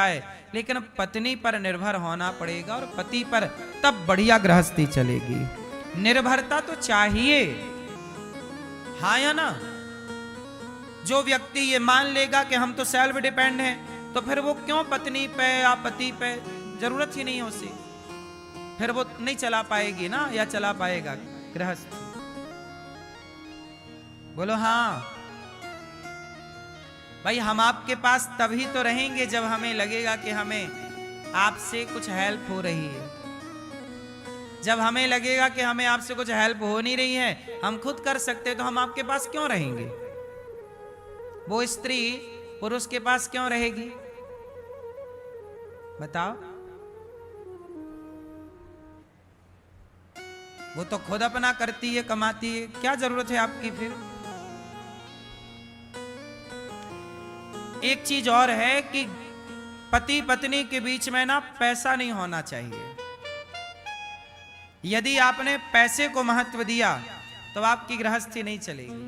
है, लेकिन पत्नी पर निर्भर होना पड़ेगा और पति पर, तब बढ़िया गृहस्थी चलेगी। निर्भरता तो चाहिए, हाँ या ना। जो व्यक्ति ये मान लेगा कि हम तो सेल्फ डिपेंड हैं, तो फिर वो क्यों पत्नी पे या पति पे, जरूरत ही नहीं है उसे, फिर वो नहीं चला पाएगी ना, या चला पाएगा गृहस्थ? बोलो हाँ भाई। हम आपके पास तभी तो रहेंगे जब हमें लगेगा कि हमें आपसे कुछ हेल्प हो रही है। जब हमें लगेगा कि हमें आपसे कुछ हेल्प हो नहीं रही है, हम खुद कर सकते, तो हम आपके पास क्यों रहेंगे? वो स्त्री पुरुष के पास क्यों रहेगी? बताओ। वो तो खुद अपना करती है, कमाती है, क्या जरूरत है आपकी फिर? एक चीज और है कि पति पत्नी के बीच में ना पैसा नहीं होना चाहिए। यदि आपने पैसे को महत्व दिया तो आपकी गृहस्थी नहीं चलेगी।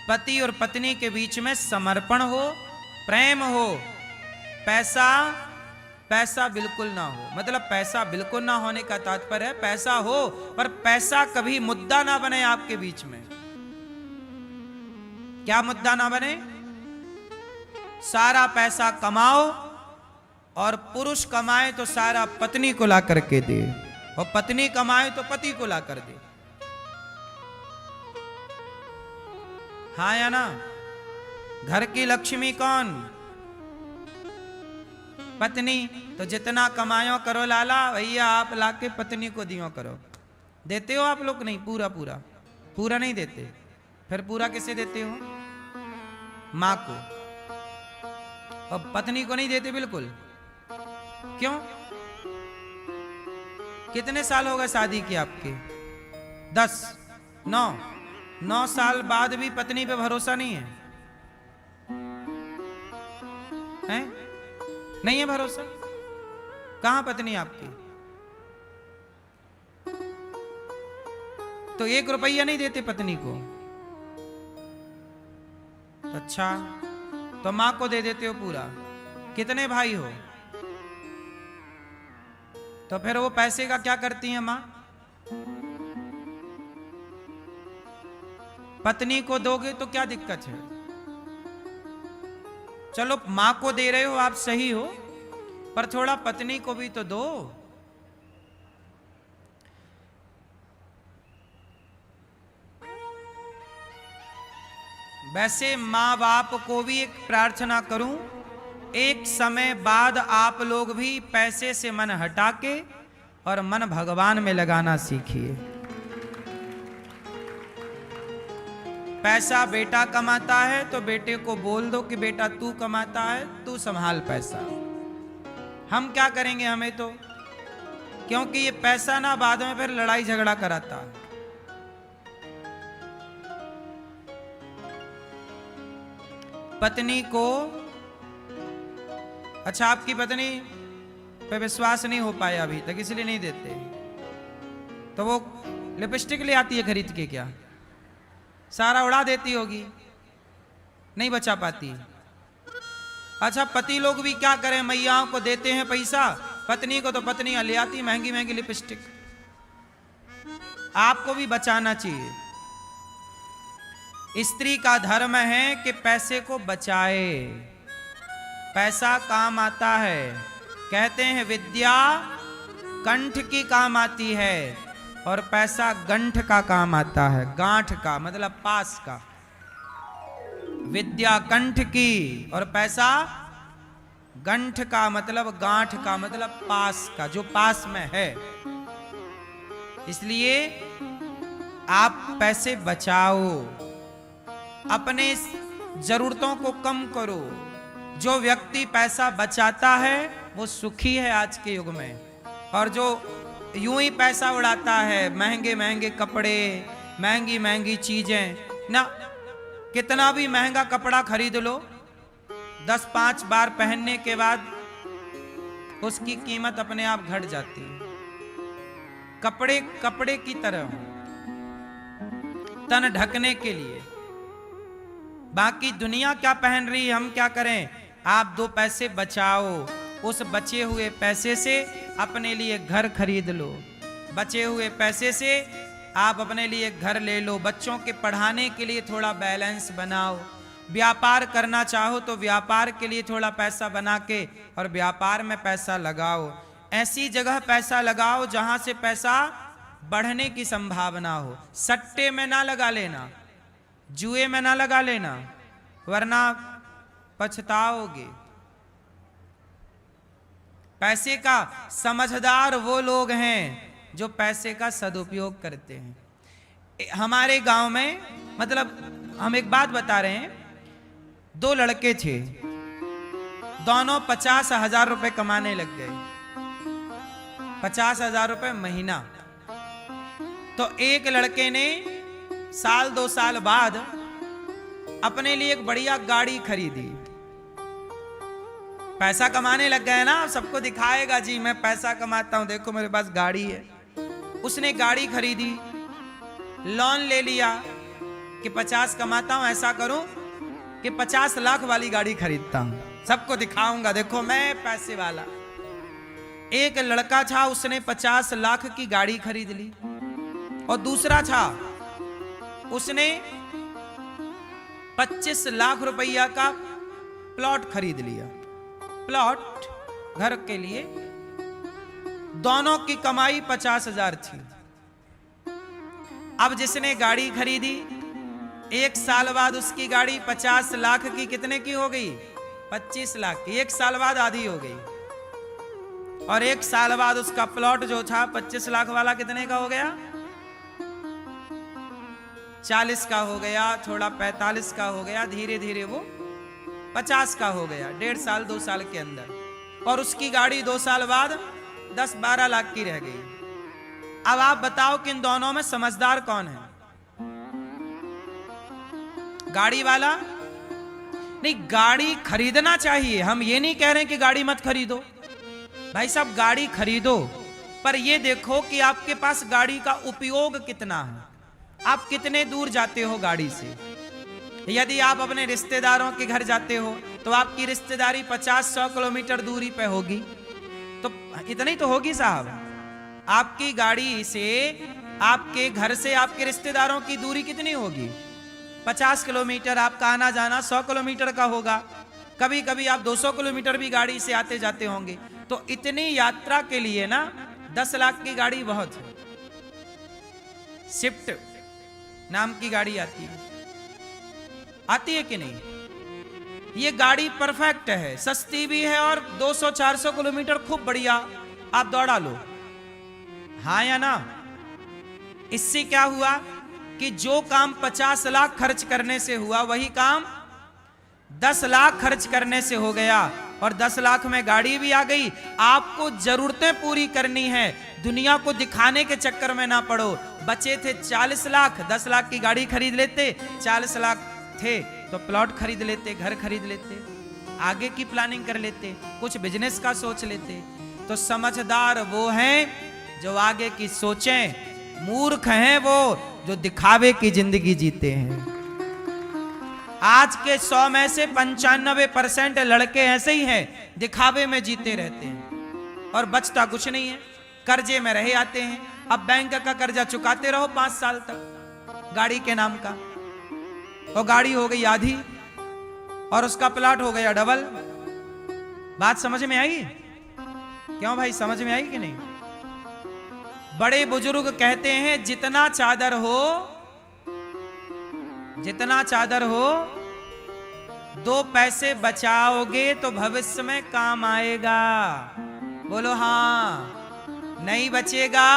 पति और पत्नी के बीच में समर्पण हो, प्रेम हो, पैसा बिल्कुल ना हो। मतलब पैसा बिल्कुल ना होने का तात्पर्य है पैसा हो पर पैसा कभी मुद्दा ना बने आपके बीच में। क्या मुद्दा ना बने? सारा पैसा कमाओ और पुरुष कमाए तो सारा पत्नी को ला करके दे, और पत्नी कमाए तो पति को ला कर दे, हाँ या ना। घर की लक्ष्मी कौन? पत्नी। तो जितना कमायो करो लाला, भैया आप लाके पत्नी को दियो करो। देते हो आप लोग? नहीं, पूरा नहीं देते। फिर पूरा किसे देते हो? मां को। और पत्नी को नहीं देते बिल्कुल। क्यों? कितने साल हो गए शादी की आपके? 10, 9 साल बाद भी पत्नी पे भरोसा नहीं है? हैं? नहीं है भरोसा? कहां पत्नी आपकी? तो 1 रुपया नहीं देते पत्नी को? अच्छा, तो मां को दे देते हो पूरा। कितने भाई हो? तो फिर वो पैसे का क्या करती है मां? पत्नी को दोगे तो क्या दिक्कत है? चलो मां को दे रहे हो आप, सही हो, पर थोड़ा पत्नी को भी तो दो। वैसे मां बाप को भी एक प्रार्थना करूं, एक समय बाद आप लोग भी पैसे से मन हटा के और मन भगवान में लगाना सीखिए। पैसा बेटा कमाता है तो बेटे को बोल दो कि बेटा तू कमाता है, तू संभाल पैसा। हम क्या करेंगे? हमें तो, क्योंकि ये पैसा ना बाद में फिर लड़ाई झगड़ा कराता है। पत्नी को, अच्छा आपकी पत्नी पे विश्वास नहीं हो पाया अभी तक, इसलिए नहीं देते। तो वो लिपस्टिक ले आती है खरीद के, क्या सारा उड़ा देती होगी, नहीं बचा पाती। अच्छा पति लोग भी क्या करें, मैयाओं को देते हैं पैसा, पत्नी को तो पत्नी ले आती महंगी महंगी लिपस्टिक। आपको भी बचाना चाहिए। स्त्री का धर्म है कि पैसे को बचाए। पैसा काम आता है, कहते हैं विद्या कंठ की काम आती है और पैसा गंठ का काम आता है। गांठ का मतलब पास का। विद्या कंठ की और पैसा गंठ का मतलब गांठ का मतलब पास का, जो पास में है। इसलिए आप पैसे बचाओ, अपने जरूरतों को कम करो। जो व्यक्ति पैसा बचाता है वो सुखी है आज के युग में, और जो यूं ही पैसा उड़ाता है, महंगे महंगे कपड़े, महंगी महंगी चीजें ना, कितना भी महंगा कपड़ा खरीद लो, 10-5 बार पहनने के बाद उसकी कीमत अपने आप घट जाती है। कपड़े कपड़े की तरह हो, तन ढकने के लिए। बाकी दुनिया क्या पहन रही है, हम क्या करें? आप 2 पैसे बचाओ, उस बचे हुए पैसे से अपने लिए घर खरीद लो, बचे हुए पैसे से आप अपने लिए घर ले लो, बच्चों के पढ़ाने के लिए थोड़ा बैलेंस बनाओ, व्यापार करना चाहो तो व्यापार के लिए थोड़ा पैसा बना के और व्यापार में पैसा लगाओ। ऐसी जगह पैसा लगाओ जहां से पैसा बढ़ने की संभावना हो। सट्टे में ना लगा लेना, जुए में ना लगा लेना, वरना पछताओगे। पैसे का समझदार वो लोग हैं जो पैसे का सदुपयोग करते हैं। हमारे गांव में, मतलब हम एक बात बता रहे हैं, 2 लड़के थे, दोनों 50,000 रुपए कमाने लग गए, 50,000 रुपए महीना। तो एक लड़के ने 1-2 साल बाद अपने लिए एक बढ़िया गाड़ी खरीदी। पैसा कमाने लग गए ना, सबको दिखाएगा जी मैं पैसा कमाता हूं, देखो मेरे पास गाड़ी है। उसने गाड़ी खरीदी, लोन ले लिया कि 50 कमाता हूं, ऐसा करूं कि 50 लाख वाली गाड़ी खरीदता हूं, सबको दिखाऊंगा देखो मैं पैसे वाला। एक लड़का था, उसने 50 लाख की गाड़ी खरीद ली, और दूसरा था उसने 25 लाख रुपया का प्लॉट खरीद लिया, प्लॉट घर के लिए। दोनों की कमाई 50,000 थी। अब जिसने गाड़ी खरीदी, 1 साल बाद उसकी गाड़ी 50 लाख की कितने की हो गई? 25 लाख की। 1 साल बाद आधी हो गई। और 1 साल बाद उसका प्लॉट जो था 25 लाख वाला कितने का हो गया? 40 का हो गया, थोड़ा 45 का हो गया, धीरे धीरे वो 50 का हो गया, 1.5 साल 2 साल के अंदर। और उसकी गाड़ी 2 साल बाद 10-12 लाख की रह गई। अब आप बताओ कि इन दोनों में समझदार कौन है? गाड़ी वाला? नहीं, गाड़ी खरीदना चाहिए, हम ये नहीं कह रहे कि गाड़ी मत खरीदो, भाई साहब गाड़ी खरीदो, पर ये देखो कि आपके पास गाड़ी का उपयोग कितना है, आप कितने दूर जाते हो गाड़ी से। यदि आप अपने रिश्तेदारों के घर जाते हो तो आपकी रिश्तेदारी 50-100 किलोमीटर दूरी पे होगी, तो इतनी तो होगी साहब। आपकी गाड़ी से, आपके घर से आपके रिश्तेदारों की दूरी कितनी होगी? 50 किलोमीटर। आपका आना जाना 100 किलोमीटर का होगा, कभी कभी आप 200 किलोमीटर भी गाड़ी से आते जाते होंगे। तो इतनी यात्रा के लिए ना 10 लाख की गाड़ी बहुत है। स्विफ्ट नाम की गाड़ी आती है कि नहीं? ये गाड़ी परफेक्ट है, सस्ती भी है, और 200-400 किलोमीटर खूब बढ़िया आप दौड़ा लो। हाँ या ना? इससे क्या हुआ कि जो काम 50 लाख खर्च करने से हुआ, वही काम 10 लाख खर्च करने से हो गया, और 10 लाख में गाड़ी भी आ गई। आपको जरूरतें पूरी करनी है, दुनिया को दिखाने के चक्कर में ना पड़ो। बचे थे 40 लाख, 10 लाख की गाड़ी खरीद लेते, 40 लाख थे तो प्लॉट खरीद लेते, घर खरीद लेते, आगे की प्लानिंग कर लेते, कुछ बिजनेस का सोच लेते। तो समझदार वो हैं जो आगे की सोचें, मूर्ख हैं वो जो दिखावे की जिंदगी जीते हैं। आज के 100 में से 95% लड़के ऐसे ही हैं, दिखावे में जीते रहते हैं और बचता कुछ नहीं है, कर्जे में रहे आते हैं। अब बैंक का कर्जा चुकाते रहो 5 साल तक गाड़ी के नाम का, और गाड़ी हो गई आधी और उसका प्लॉट हो गया डबल। बात समझ में आई? क्यों भाई, समझ में आई कि नहीं? बड़े बुजुर्ग कहते हैं जितना चादर हो, जितना चादर हो, 2 पैसे बचाओगे तो भविष्य में काम आएगा। बोलो हाँ। नहीं बचेगा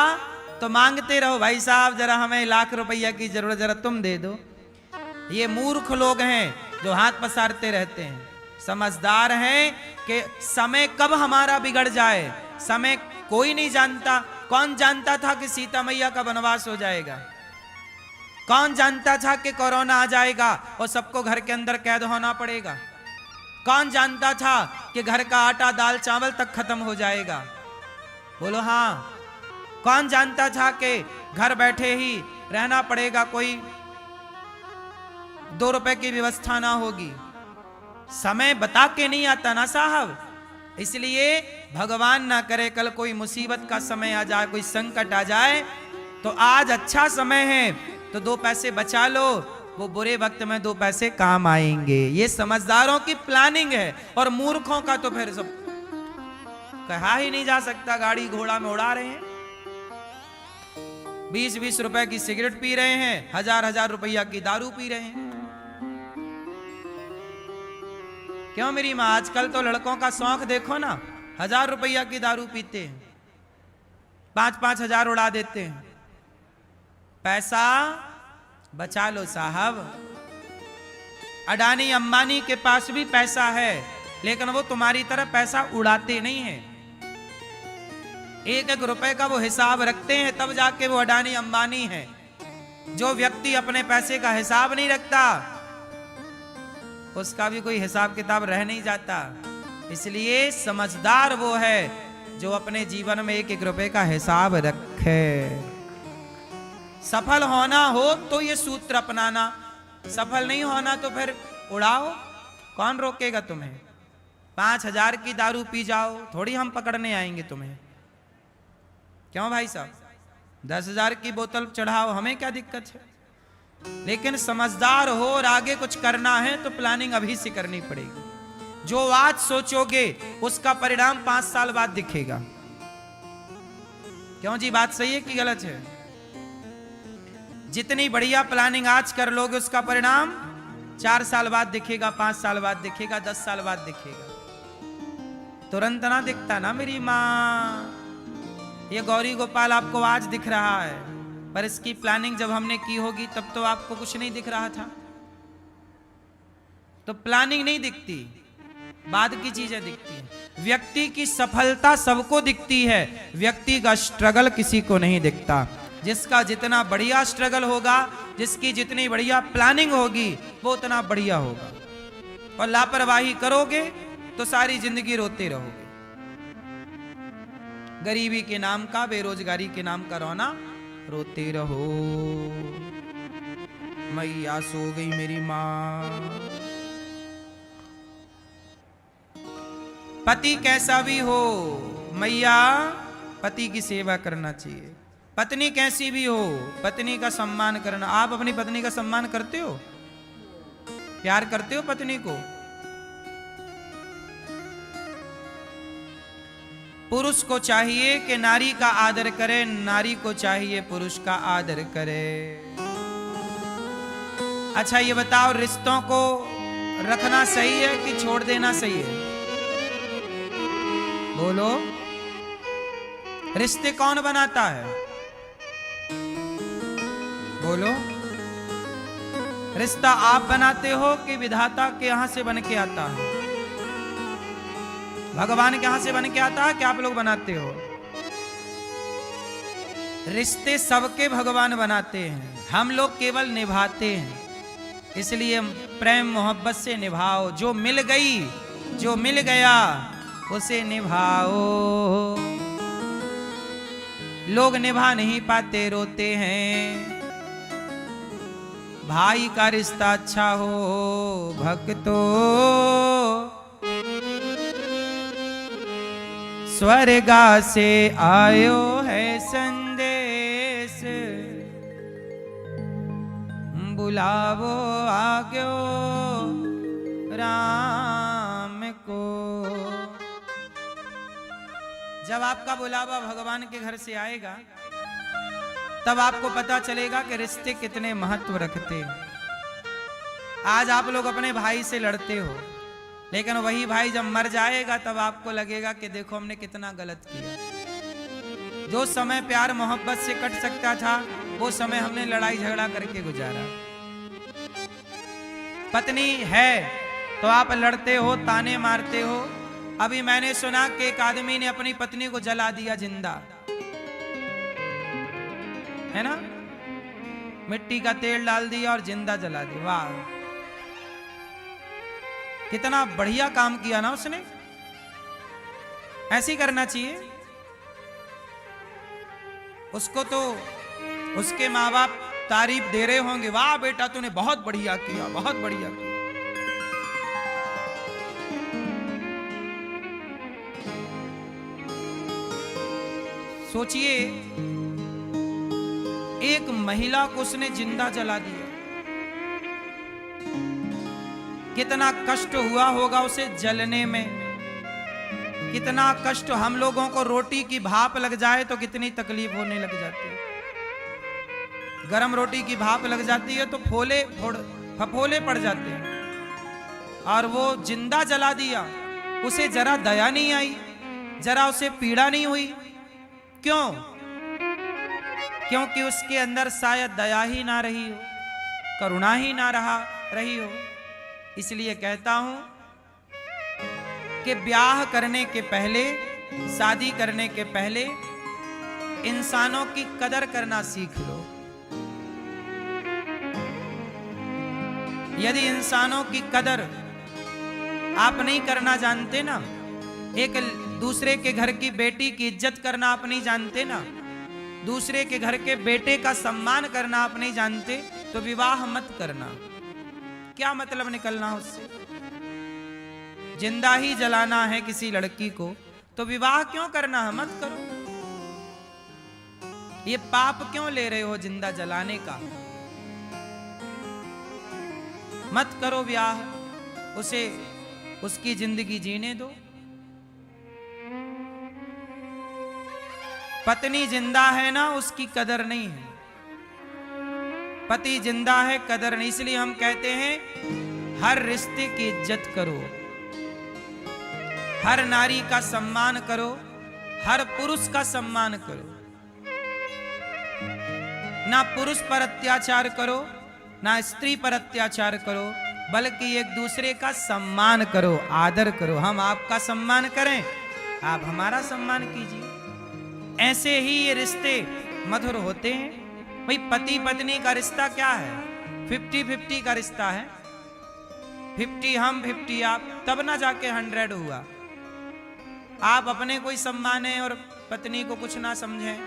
तो मांगते रहो, भाई साहब जरा हमें 1 लाख रुपया की जरूरत, जरा तुम दे दो। ये मूर्ख लोग हैं जो हाथ पसारते रहते हैं। समझदार हैं कि समय कब हमारा बिगड़ जाए, समय कोई नहीं जानता। कौन जानता था कि सीता मैया का वनवास हो जाएगा? कौन जानता था कि कोरोना आ जाएगा और सबको घर के अंदर कैद होना पड़ेगा? कौन जानता था कि घर का आटा दाल चावल तक खत्म हो जाएगा? बोलो हाँ। कौन जानता था कि घर बैठे ही रहना पड़ेगा, कोई 2 रुपए की व्यवस्था ना होगी? समय बता के नहीं आता ना साहब। इसलिए भगवान ना करे कल कोई मुसीबत का समय आ जाए, कोई संकट आ जाए, तो आज अच्छा समय है तो 2 पैसे बचा लो, वो बुरे वक्त में 2 पैसे काम आएंगे। ये समझदारों की प्लानिंग है, और मूर्खों का तो फिर सब कहा ही नहीं जा सकता। गाड़ी घोड़ा में उड़ा रहे हैं, 20-20 रुपए की सिगरेट पी रहे हैं, 1000-1000 रुपया की दारू पी रहे हैं। क्यों मेरी माँ, आजकल तो लड़कों का शौक देखो ना, 1000 रुपया की दारू पीते हैं, 5-5 हजार उड़ा देते हैं। पैसा बचा लो साहब। अडानी अंबानी के पास भी पैसा है, लेकिन वो तुम्हारी तरह पैसा उड़ाते नहीं हैं। 1-1 रुपए का वो हिसाब रखते हैं, तब जाके वो अडानी अंबानी है। जो व्यक्ति अपने पैसे का हिसाब नहीं रखता, उसका भी कोई हिसाब किताब रह नहीं जाता। इसलिए समझदार वो है जो अपने जीवन में 1-1 रुपए का हिसाब रखे। सफल होना हो तो ये सूत्र अपनाना, सफल नहीं होना तो फिर उड़ाओ, कौन रोकेगा तुम्हें। 5000 की दारू पी जाओ, थोड़ी हम पकड़ने आएंगे तुम्हें। क्यों भाई साहब, 10,000 की बोतल चढ़ाओ, हमें क्या दिक्कत है। लेकिन समझदार हो और आगे कुछ करना है तो प्लानिंग अभी से करनी पड़ेगी। जो आज सोचोगे उसका परिणाम 5 साल बाद दिखेगा। क्यों जी, बात सही है कि गलत है। जितनी बढ़िया प्लानिंग आज कर लोगे उसका परिणाम 4 साल बाद दिखेगा, 5 साल बाद दिखेगा, 10 साल बाद दिखेगा। तुरंत ना दिखता ना मेरी माँ। ये गौरी गोपाल आपको आज दिख रहा है, पर इसकी प्लानिंग जब हमने की होगी तब तो आपको कुछ नहीं दिख रहा था। तो प्लानिंग नहीं दिखती, बाद की चीजें दिखती हैं। व्यक्ति की सफलता सबको दिखती है, व्यक्ति का स्ट्रगल किसी को नहीं दिखता। जिसका जितना बढ़िया स्ट्रगल होगा, जिसकी जितनी बढ़िया प्लानिंग होगी, वो उतना बढ़िया होगा। और लापरवाही करोगे तो सारी जिंदगी रोते रहोगे। गरीबी के नाम का, बेरोजगारी के नाम का रोना रोते रहो। मैया सो गई मेरी माँ। पति कैसा भी हो मैया, पति की सेवा करना चाहिए। पत्नी कैसी भी हो, पत्नी का सम्मान करना। आप अपनी पत्नी का सम्मान करते हो, प्यार करते हो पत्नी को। पुरुष को चाहिए कि नारी का आदर करे, नारी को चाहिए पुरुष का आदर करे। अच्छा ये बताओ, रिश्तों को रखना सही है कि छोड़ देना सही है? बोलो, रिश्ते कौन बनाता है? बोलो, रिश्ता आप बनाते हो कि विधाता के यहां से बन के आता है? भगवान के यहां से बन के आता है कि आप लोग बनाते हो? रिश्ते सबके भगवान बनाते हैं, हम लोग केवल निभाते हैं। इसलिए प्रेम मोहब्बत से निभाओ। जो मिल गई, जो मिल गया उसे निभाओ। लोग निभा नहीं पाते, रोते हैं। भाई का रिश्ता अच्छा हो भक्तों, स्वर्गा से आयो है संदेश, बुलावो आग्यो राम को। जब आपका बुलावा भगवान के घर से आएगा तब आपको पता चलेगा कि रिश्ते कितने महत्व रखते हैं। आज आप लोग अपने भाई से लड़ते हो, लेकिन वही भाई जब मर जाएगा तब आपको लगेगा कि देखो हमने कितना गलत किया। जो समय प्यार मोहब्बत से कट सकता था, वो समय हमने लड़ाई झगड़ा करके गुजारा। पत्नी है तो आप लड़ते हो, ताने मारते हो। अभी मैंने सुना कि एक आदमी ने अपनी पत्नी को जला दिया जिंदा, है ना, मिट्टी का तेल डाल दिया और जिंदा जला दिया। वाह, कितना बढ़िया काम किया ना उसने। ऐसे ही करना चाहिए। उसको तो उसके माँ बाप तारीफ दे रहे होंगे, वाह बेटा तूने बहुत बढ़िया किया, बहुत बढ़िया किया। सोचिए, एक महिला को उसने जिंदा जला दिया, कितना कष्ट हुआ होगा उसे जलने में, कितना कष्ट। हम लोगों को रोटी की भाप लग जाए तो कितनी तकलीफ होने लग जाती है। गरम रोटी की भाप लग जाती है तो फफोले पड़ जाते हैं, और वो जिंदा जला दिया, उसे जरा दया नहीं आई, जरा उसे पीड़ा नहीं हुई। क्यों? क्योंकि उसके अंदर शायद दया ही ना रही हो, करुणा ही ना रही हो। इसलिए कहता हूं कि ब्याह करने के पहले, शादी करने के पहले इंसानों की कदर करना सीख लो। यदि इंसानों की कदर आप नहीं करना जानते ना, एक दूसरे के घर की बेटी की इज्जत करना आप नहीं जानते ना, दूसरे के घर के बेटे का सम्मान करना आप नहीं जानते, तो विवाह मत करना। क्या मतलब निकलना उससे? जिंदा ही जलाना है किसी लड़की को तो विवाह क्यों करना है? मत करो। ये पाप क्यों ले रहे हो जिंदा जलाने का? मत करो ब्याह, उसे उसकी जिंदगी जीने दो। पत्नी जिंदा है ना, उसकी कदर नहीं है। पति जिंदा है, कदर नहीं। इसलिए हम कहते हैं हर रिश्ते की इज्जत करो, हर नारी का सम्मान करो, हर पुरुष का सम्मान करो। ना पुरुष पर अत्याचार करो, ना स्त्री पर अत्याचार करो, बल्कि एक दूसरे का सम्मान करो, आदर करो। हम आपका सम्मान करें, आप हमारा सम्मान कीजिए। ऐसे ही ये रिश्ते मधुर होते हैं। भाई पति पत्नी का रिश्ता क्या है? 50-50 का रिश्ता है। 50 हम 50 आप, तब ना जाके 100 हुआ। आप अपने कोई सम्माने और पत्नी को कुछ ना समझें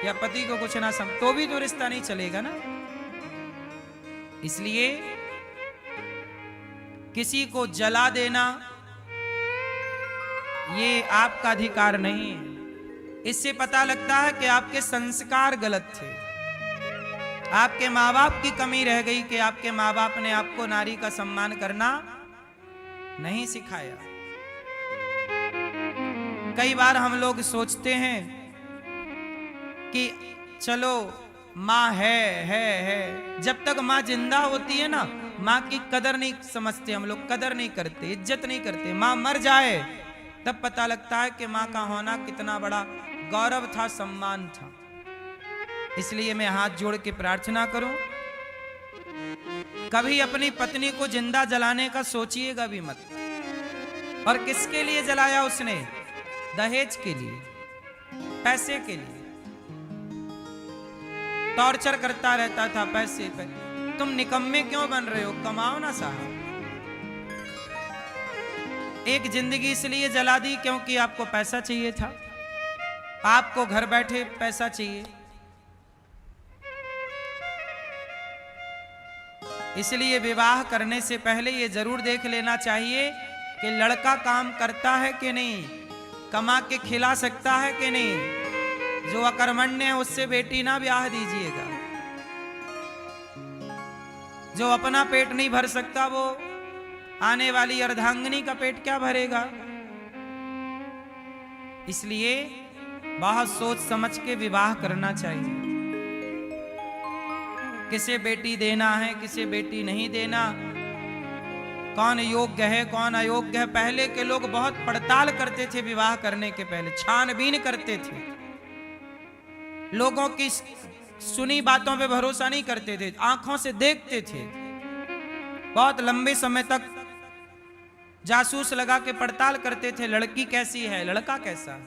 या पति को कुछ ना समझ, तो भी तो रिश्ता नहीं चलेगा ना। इसलिए किसी को जला देना ये आपका अधिकार नहीं है। इससे पता लगता है कि आपके संस्कार गलत थे, आपके माँ बाप की कमी रह गई कि आपके माँ बाप ने आपको नारी का सम्मान करना नहीं सिखाया। कई बार हम लोग सोचते हैं कि चलो माँ है, जब तक माँ जिंदा होती है ना, माँ की कदर नहीं समझते हम लोग, कदर नहीं करते, इज्जत नहीं करते। माँ मर जाए तब पता लगता है कि माँ का होना कितना बड़ा गौरव था, सम्मान था। इसलिए मैं हाथ जोड़ के प्रार्थना करूं, कभी अपनी पत्नी को जिंदा जलाने का सोचिएगा भी मत। और किसके लिए जलाया उसने? दहेज के लिए, पैसे के लिए। टॉर्चर करता रहता था पैसे पे। तुम निकम्मे क्यों बन रहे हो? कमाओ ना साहब। एक जिंदगी इसलिए जला दी क्योंकि आपको पैसा चाहिए था, आपको घर बैठे पैसा चाहिए। इसलिए विवाह करने से पहले ये जरूर देख लेना चाहिए कि लड़का काम करता है कि नहीं, कमा के खिला सकता है कि नहीं। जो अकर्मण्य है उससे बेटी ना ब्याह दीजिएगा। जो अपना पेट नहीं भर सकता वो आने वाली अर्धांगिनी का पेट क्या भरेगा? इसलिए बहुत सोच समझ के विवाह करना चाहिए। किसे बेटी देना है, किसे बेटी नहीं देना, कौन योग्य है, कौन अयोग्य है। पहले के लोग बहुत पड़ताल करते थे, विवाह करने के पहले छानबीन करते थे। लोगों की सुनी बातों पे भरोसा नहीं करते थे, आंखों से देखते थे। बहुत लंबे समय तक जासूस लगा के पड़ताल करते थे, लड़की कैसी है, लड़का कैसा है,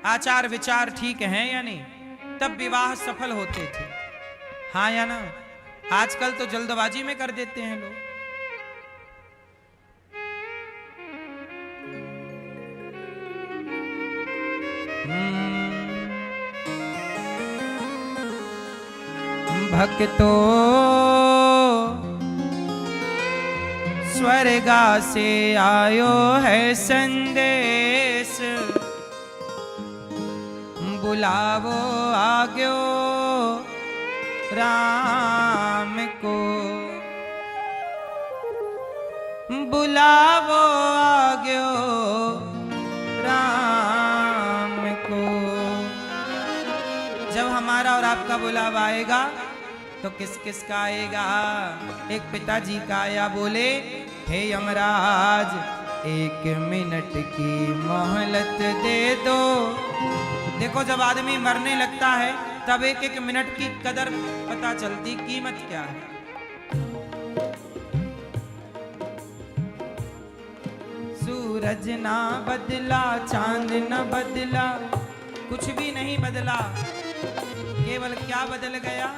आचार विचार ठीक है या नहीं, तब विवाह सफल होते थे। हाँ या ना? आजकल तो जल्दबाजी में कर देते हैं लोग। भक्तो स्वर्गा से आयो है संदेश, बुलावो आग्यो राम को, बुलावो आग्यो राम को। जब हमारा और आपका बुलावा आएगा तो किस किस का आएगा? एक पिताजी का आया, बोले हे यमराज 1 मिनट की मोहलत दे दो। देखो जब आदमी मरने लगता है तब 1-1 मिनट की कदर पता चलती, कीमत क्या है। सूरज ना बदला, चांद न बदला, कुछ भी नहीं बदला, केवल क्या बदल गया?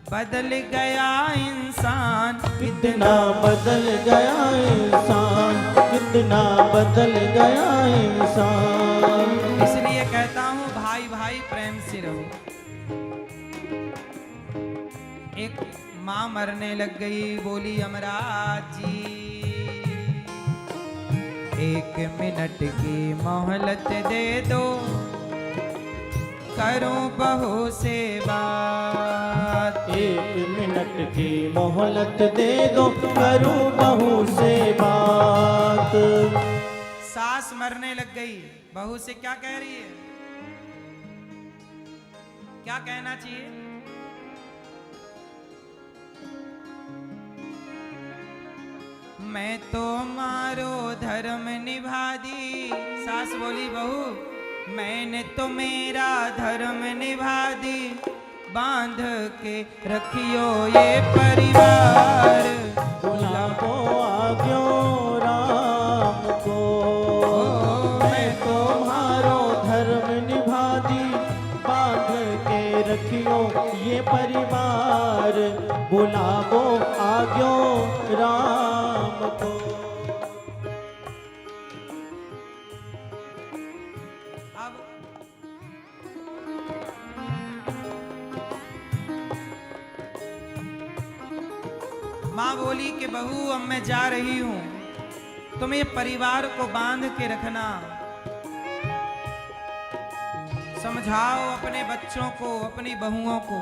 बदल गया इंसान। कितना बदल गया इंसान, कितना बदल गया इंसान। इसलिए कहता हूँ भाई भाई प्रेम से रहो। एक माँ मरने लग गई, बोली यमराज जी 1 मिनट की मोहलत दे दो, करूं बहू से बात। 1 मिनट की मोहलत दे दो, करूं बहू से बात। सास मरने लग गई, बहू से क्या कह रही है? क्या कहना चाहिए? मैं तो मारो धर्म निभा दी। सास बोली बहू मैंने तो मेरा धर्म निभा दी, बांध के रखियो ये परिवार। बुलावो आग्यो राम को, मैं तुम्हारो धर्म निभा दी, बांध के रखियो ये परिवार। बुलावो आग्यो राम को। माँ बोली कि बहू अब मैं जा रही हूं, तुम ये परिवार को बांध के रखना। समझाओ अपने बच्चों को, अपनी बहुओं को।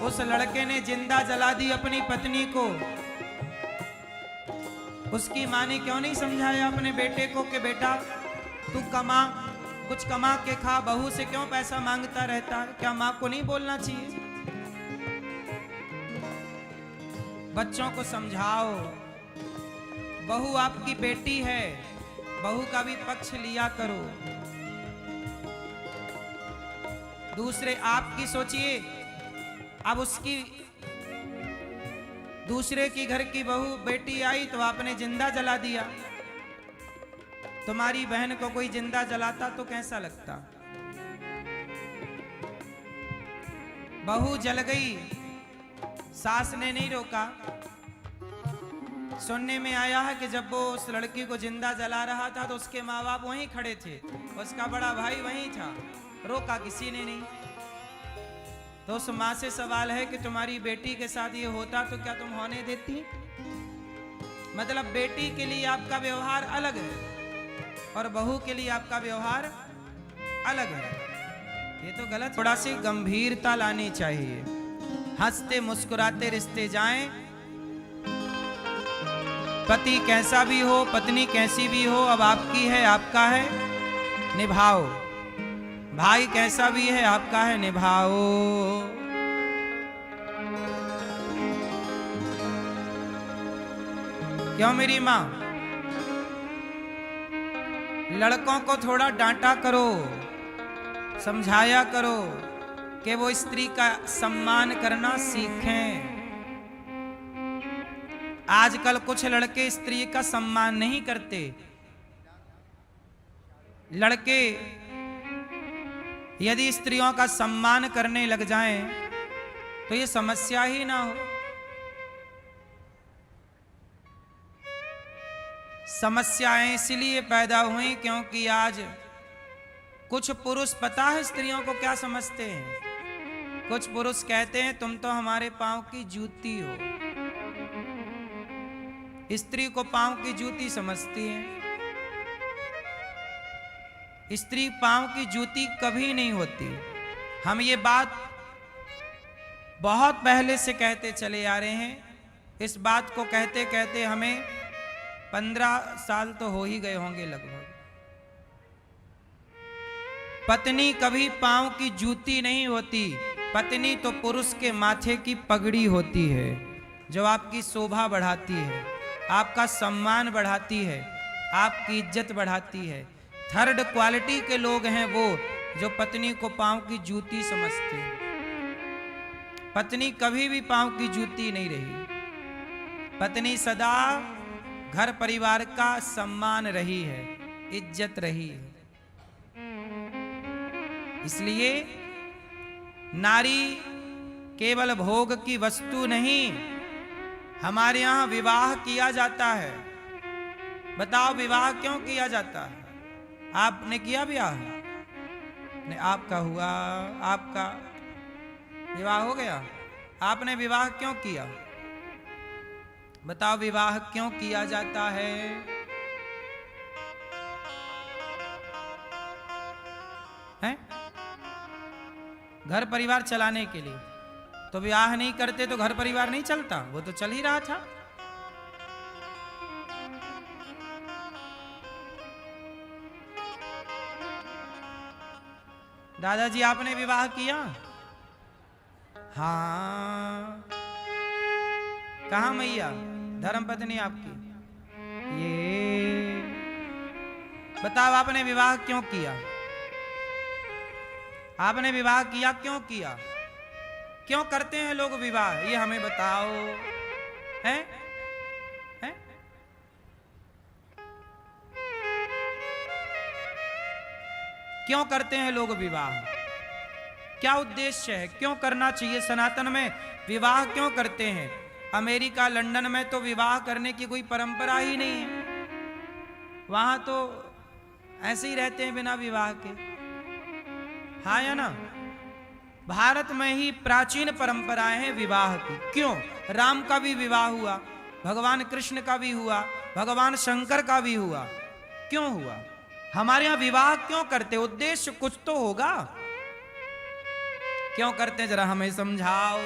उस लड़के ने जिंदा जला दी अपनी पत्नी को। उसकी माँ ने क्यों नहीं समझाया अपने बेटे को कि बेटा तू कमा, कुछ कमा के खा, बहू से क्यों पैसा मांगता रहता? क्या माँ को नहीं बोलना चाहिए? बच्चों को समझाओ, बहू आपकी बेटी है, बहू का भी पक्ष लिया करो। दूसरे आपकी सोचिए, अब उसकी दूसरे की घर की बहू बेटी आई तो आपने जिंदा जला दिया। तुम्हारी बहन को कोई जिंदा जलाता तो कैसा लगता? बहू जल गई, सास ने नहीं रोका। सुनने में आया है कि जब वो उस लड़की को जिंदा जला रहा था तो उसके माँ बाप वहीं खड़े थे, उसका बड़ा भाई वहीं था, रोका किसी ने नहीं। तो उस माँ से सवाल है कि तुम्हारी बेटी के साथ ये होता तो क्या तुम होने देती? मतलब बेटी के लिए आपका व्यवहार अलग है और बहू के लिए आपका व्यवहार अलग है। ये तो गलत। थोड़ा सी गंभीरता लानी चाहिए। हंसते मुस्कुराते रिश्ते जाएं। पति कैसा भी हो, पत्नी कैसी भी हो, अब आपकी है, आपका है, निभाओ। भाई कैसा भी है, आपका है, निभाओ। क्यों मेरी मां? लड़कों को थोड़ा डांटा करो, समझाया करो कि वो स्त्री का सम्मान करना सीखें। आजकल कुछ लड़के स्त्री का सम्मान नहीं करते। लड़के यदि स्त्रियों का सम्मान करने लग जाएं तो ये समस्या ही ना हो। समस्याएं इसलिए पैदा हुई क्योंकि आज कुछ पुरुष, पता है स्त्रियों को क्या समझते हैं? कुछ पुरुष कहते हैं तुम तो हमारे पांव की जूती हो। स्त्री को पांव की जूती समझती है। स्त्री पांव की जूती कभी नहीं होती। हम ये बात बहुत पहले से कहते चले आ रहे हैं। इस बात को कहते कहते हमें 15 साल तो हो ही गए होंगे लगभग। पत्नी कभी पांव की जूती नहीं होती। पत्नी तो पुरुष के माथे की पगड़ी होती है, जो आपकी शोभा बढ़ाती है, आपका सम्मान बढ़ाती है, आपकी इज्जत बढ़ाती है। थर्ड क्वालिटी के लोग हैं वो जो पत्नी को पांव की जूती समझते हैं। पत्नी कभी भी पांव की जूती नहीं रही। पत्नी सदा घर परिवार का सम्मान रही है, इज्जत रही है। इसलिए नारी केवल भोग की वस्तु नहीं। हमारे यहां विवाह किया जाता है। बताओ विवाह क्यों किया जाता है? आपने किया विवाह? नहीं, आपका हुआ, आपका विवाह हो गया। आपने विवाह क्यों किया? बताओ विवाह क्यों किया जाता है? हैं? घर परिवार चलाने के लिए। तो विवाह नहीं करते तो घर परिवार नहीं चलता, वो तो चल ही रहा था। दादाजी आपने विवाह किया? हाँ। कहाँ मैया धर्मपत्नी आपकी? ये बताओ आपने विवाह क्यों किया? आपने विवाह किया क्यों किया? क्यों करते हैं लोग विवाह, ये हमें बताओ। हैं? हैं? क्यों करते हैं लोग विवाह? क्या उद्देश्य है? क्यों करना चाहिए? सनातन में विवाह क्यों करते हैं? अमेरिका लंदन में तो विवाह करने की कोई परंपरा ही नहीं है। वहां तो ऐसे ही रहते हैं बिना विवाह के। हाँ या ना? भारत में ही प्राचीन परंपराएं हैं विवाह की। क्यों? राम का भी विवाह हुआ, भगवान कृष्ण का भी हुआ, भगवान शंकर का भी हुआ। क्यों हुआ? हमारे यहां विवाह क्यों करते? उद्देश्य कुछ तो होगा। क्यों करते हैं जरा हमें समझाओ।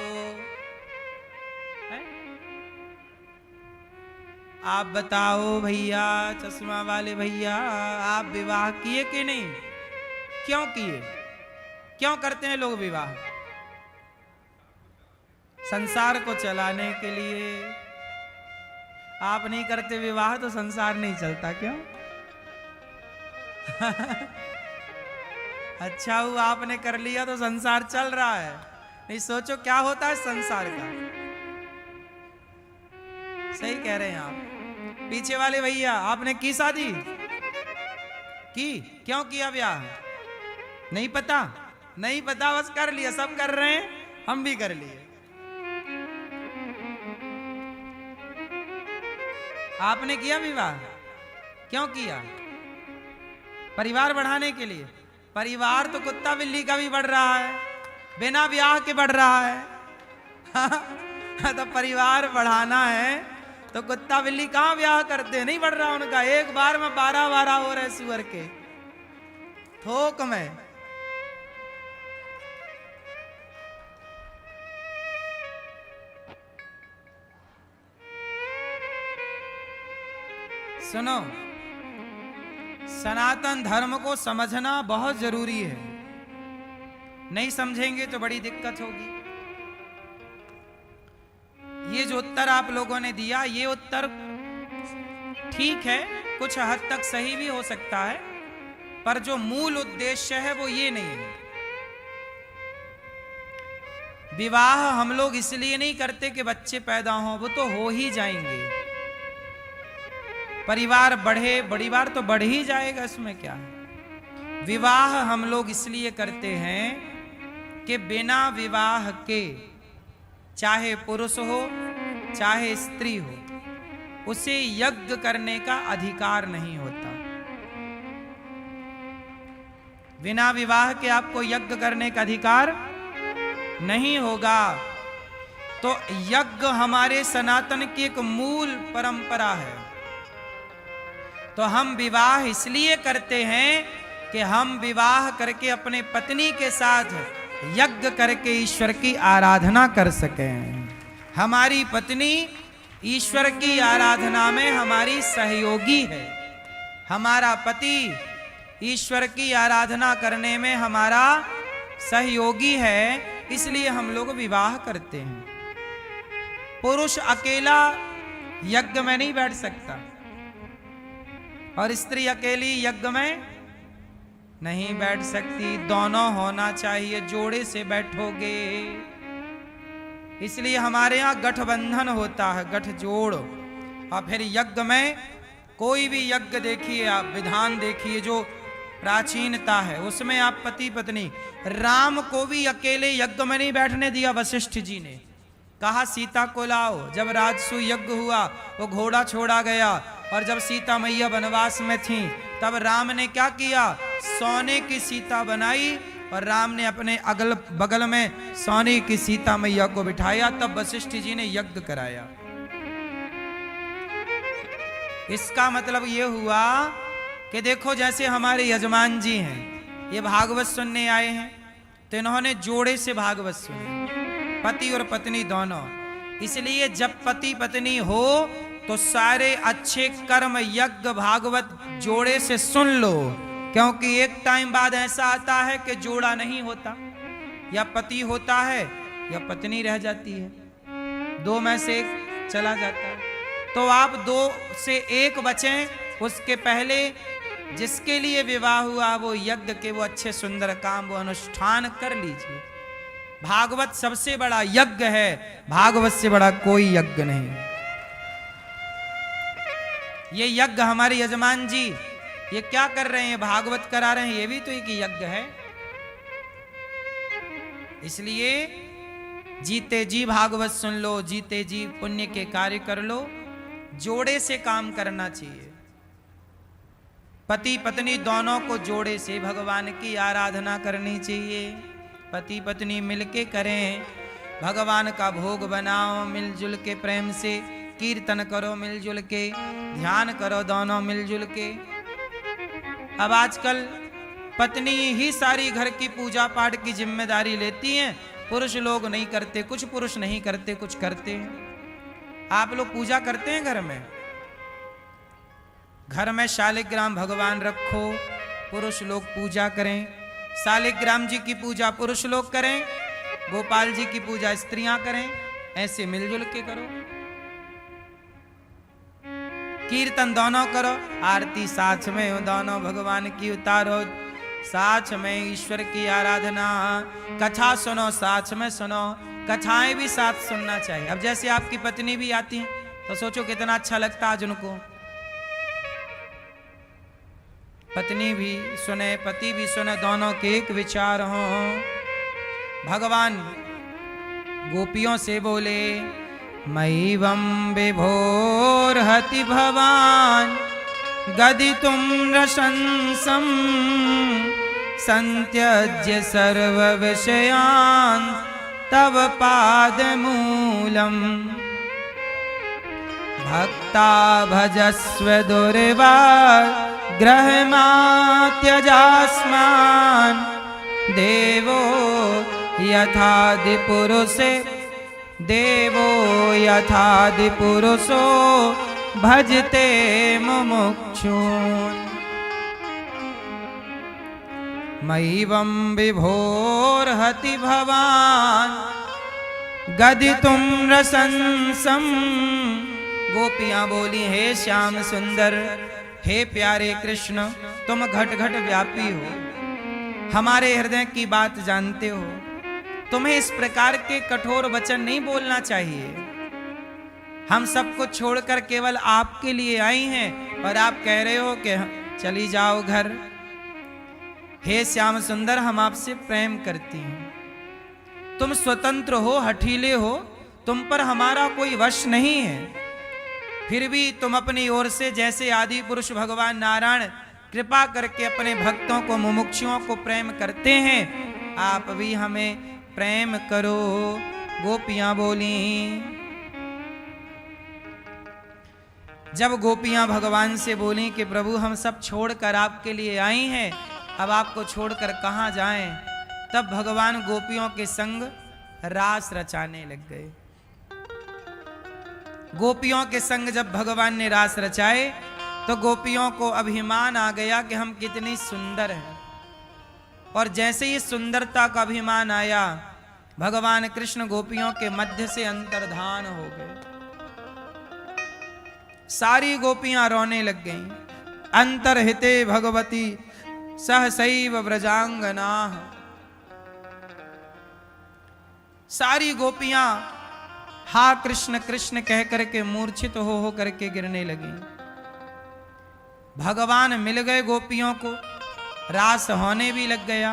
आप बताओ भैया, चश्मा वाले भैया, आप विवाह किए कि नहीं? क्यों किए? क्यों करते हैं लोग विवाह? संसार को चलाने के लिए। आप नहीं करते विवाह तो संसार नहीं चलता। क्यों? अच्छा हुआ आपने कर लिया तो संसार चल रहा है। नहीं सोचो क्या होता है संसार का। सही कह रहे हैं आप। पीछे वाले भैया, आपने की शादी? की? क्यों किया विवाह? नहीं पता? नहीं पता, बस कर लिया। सब कर रहे हैं, हम भी कर लिए। आपने किया विवाह? क्यों किया? परिवार बढ़ाने के लिए। परिवार तो कुत्ता बिल्ली का भी बढ़ रहा है, बिना ब्याह के बढ़ रहा है। तो परिवार बढ़ाना है तो कुत्ता बिल्ली कहां ब्याह करते? नहीं बढ़ रहा उनका। एक बार में 12 हो रहे सुअर के थोक में। सुनो, सनातन धर्म को समझना बहुत जरूरी है। नहीं समझेंगे तो बड़ी दिक्कत होगी। ये जो उत्तर आप लोगों ने दिया, ये उत्तर ठीक है, कुछ हद तक सही भी हो सकता है, पर जो मूल उद्देश्य है वो ये नहीं है। विवाह हम लोग इसलिए नहीं करते कि बच्चे पैदा हों, वो तो हो ही जाएंगे। परिवार बढ़े, परिवार तो बढ़ ही जाएगा, इसमें क्या है। विवाह हम लोग इसलिए करते हैं कि बिना विवाह के, चाहे पुरुष हो चाहे स्त्री हो, उसे यज्ञ करने का अधिकार नहीं होता। बिना विवाह के आपको यज्ञ करने का अधिकार नहीं होगा। तो यज्ञ हमारे सनातन की एक मूल परंपरा है। तो हम विवाह इसलिए करते हैं कि हम विवाह करके अपने पत्नी के साथ यज्ञ करके ईश्वर की आराधना कर सकें। हमारी पत्नी ईश्वर की आराधना में हमारी सहयोगी है, हमारा पति ईश्वर की आराधना करने में हमारा सहयोगी है, इसलिए हम लोग विवाह करते हैं। पुरुष अकेला यज्ञ में नहीं बैठ सकता और स्त्री अकेली यज्ञ में नहीं बैठ सकती, दोनों होना चाहिए, जोड़े से बैठोगे। इसलिए हमारे यहाँ गठबंधन होता है, गठजोड़। और फिर यज्ञ में कोई भी यज्ञ देखिए आप, विधान देखिए जो प्राचीनता है उसमें आप पति पत्नी। राम को भी अकेले यज्ञ में नहीं बैठने दिया वशिष्ठ जी ने, कहा सीता को लाओ। जब राजसू यज्ञ हुआ वो घोड़ा छोड़ा गया, और जब सीता मैया वनवास में थी तब राम ने क्या किया, सोने की सीता बनाई और राम ने अपने अगल बगल में सोने की सीता मैया को बिठाया, तब वशिष्ठ जी ने यज्ञ कराया। इसका मतलब ये हुआ कि देखो जैसे हमारे यजमान जी हैं, ये भागवत सुनने आए हैं तो इन्होंने जोड़े से भागवत सुनी, पति और पत्नी दोनों। इसलिए जब पति पत्नी हो तो सारे अच्छे कर्म यज्ञ भागवत जोड़े से सुन लो, क्योंकि एक टाइम बाद ऐसा आता है कि जोड़ा नहीं होता, या पति होता है या पत्नी रह जाती है, दो में से एक चला जाता है। तो आप दो से एक बचें, उसके पहले जिसके लिए विवाह हुआ वो यज्ञ के वो अच्छे सुंदर काम वो अनुष्ठान कर लीजिए। भागवत सबसे बड़ा यज्ञ है, भागवत से बड़ा कोई यज्ञ नहीं। ये यज्ञ हमारे यजमान जी ये क्या कर रहे हैं, भागवत करा रहे हैं, ये भी तो एक यज्ञ है। इसलिए जीते जी भागवत सुन लो, जीते जी पुण्य के कार्य कर लो, जोड़े से काम करना चाहिए। पति पत्नी दोनों को जोड़े से भगवान की आराधना करनी चाहिए। पति पत्नी मिलके करें, भगवान का भोग बनाओ मिलजुल के, प्रेम से कीर्तन करो मिलजुल के, ध्यान करो दोनों मिलजुल के। अब आजकल पत्नी ही सारी घर की पूजा पाठ की जिम्मेदारी लेती हैं, पुरुष लोग नहीं करते, कुछ पुरुष नहीं करते, कुछ करते हैं। आप लोग पूजा करते हैं घर में? घर में शालिग्राम भगवान रखो, पुरुष लोग पूजा करें। शालिग्राम जी की पूजा पुरुष लोग करें, गोपाल जी की पूजा स्त्रियां करें, ऐसे मिलजुल के करो। कीर्तन दोनों करो, आरती साथ में हो, दोनों भगवान की उतारो, साथ में ईश्वर की आराधना। कथा सुनो, साथ में सुनो, कथाएं भी साथ सुनना चाहिए। अब जैसे आपकी पत्नी भी आती है तो सोचो कितना अच्छा लगता आज उनको, पत्नी भी सुने पति भी सुने, दोनों के एक विचार हो। भगवान गोपियों से बोले मैवं विभोर्हति भवान गदितुं रशंसं संत्यज्य सर्व विषयान् तव पादमूलम् भक्ता भजस्व दुर्वाग्रहमात्यजास्मान् देवो यथादिपुरुषो भजते मुमुक्षून्। मैवं विभोर्हति भवान् गदितुं रसंसं। गोपियां बोली हे श्याम सुंदर, हे प्यारे कृष्ण, तुम घट घट व्यापी हो, हमारे हृदय की बात जानते हो, तुम्हें इस प्रकार के कठोर वचन नहीं बोलना चाहिए। हम सब कुछ छोड़कर केवल आपके लिए आई हैं और आप कह रहे हो कि चली जाओ घर। हे श्याम सुंदर, हम आपसे प्रेम करती हैं, तुम स्वतंत्र हो, हठीले हो, तुम पर हमारा कोई वश नहीं है। फिर भी तुम अपनी ओर से जैसे आदि पुरुष भगवान नारायण कृपा करके अपने भक्तों को, मुमुक्षुओं को प्रेम करते हैं, आप भी हमें प्रेम करो। गोपियां बोली। जब गोपियां भगवान से बोली कि प्रभु हम सब छोड़कर आपके लिए आई हैं, अब आपको छोड़कर कहाँ जाएं। तब भगवान गोपियों के संग रास रचाने लग गए। गोपियों के संग जब भगवान ने रास रचाए तो गोपियों को अभिमान आ गया कि हम कितनी सुंदर हैं। और जैसे ही सुंदरता का अभिमान आया, भगवान कृष्ण गोपियों के मध्य से अंतर्धान हो गए। सारी गोपियां रोने लग गईं। अंतर्हिते भगवती सहसैव व्रजांगना। सारी गोपियां हा कृष्ण कृष्ण कह करके मूर्छित हो करके गिरने लगी। भगवान मिल गए गोपियों को, रास होने भी लग गया।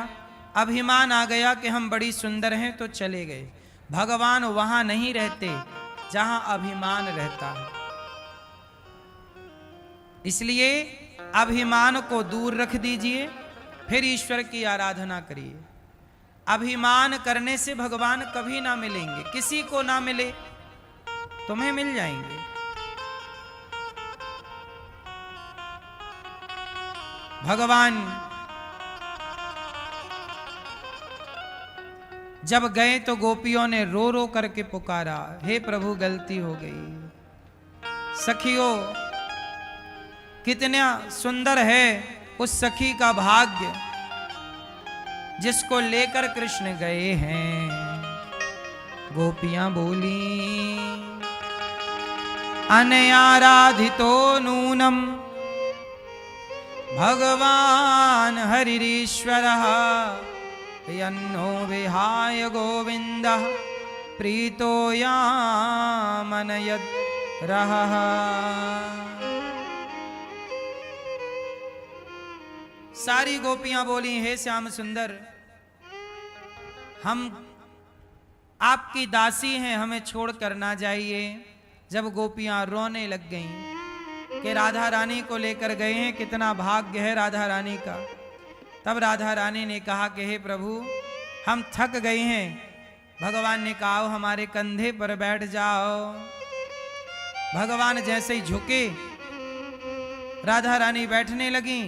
अभिमान आ गया कि हम बड़ी सुंदर हैं तो चले गए। भगवान वहां नहीं रहते जहां अभिमान रहता है। इसलिए अभिमान को दूर रख दीजिए, फिर ईश्वर की आराधना करिए। अभिमान करने से भगवान कभी ना मिलेंगे। किसी को ना मिले, तुम्हें मिल जाएंगे। भगवान जब गए तो गोपियों ने रो रो करके पुकारा, हे प्रभु गलती हो गई। सखियों, कितना सुंदर है उस सखी का भाग्य जिसको लेकर कृष्ण गए हैं। गोपियां बोली, अनयाराधितो नूनम भगवान हरिरीश्वरः यन्नो विहाय गोविंदः प्रीतो यामनयद् रहः। सारी गोपियां बोली, हे श्याम सुंदर, हम आपकी दासी हैं, हमें छोड़कर ना जाइए। जब गोपियां रोने लग गईं कि राधा रानी को लेकर गए हैं, कितना भाग्य है राधा रानी का। तब राधा रानी ने कहा कि हे प्रभु, हम थक गए हैं। भगवान ने कहा हमारे कंधे पर बैठ जाओ। भगवान जैसे ही झुके, राधा रानी बैठने लगी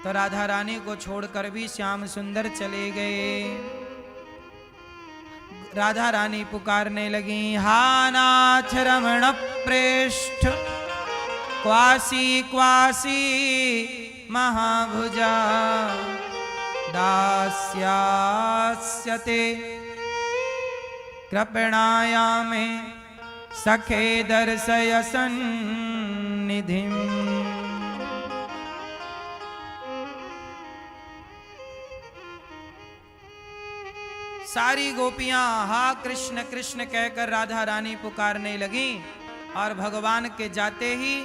तो राधा रानी को छोड़कर भी श्याम सुंदर चले गए। राधा रानी पुकारने लगी, हा नाथ रमण प्रेष्ठ क्वासी क्वासी महाभुजा दास्यास्यते कृपणाया में सखे दर्शय सन्निधिम। सारी गोपियां हा कृष्ण कृष्ण कहकर राधा रानी पुकारने लगी। और भगवान के जाते ही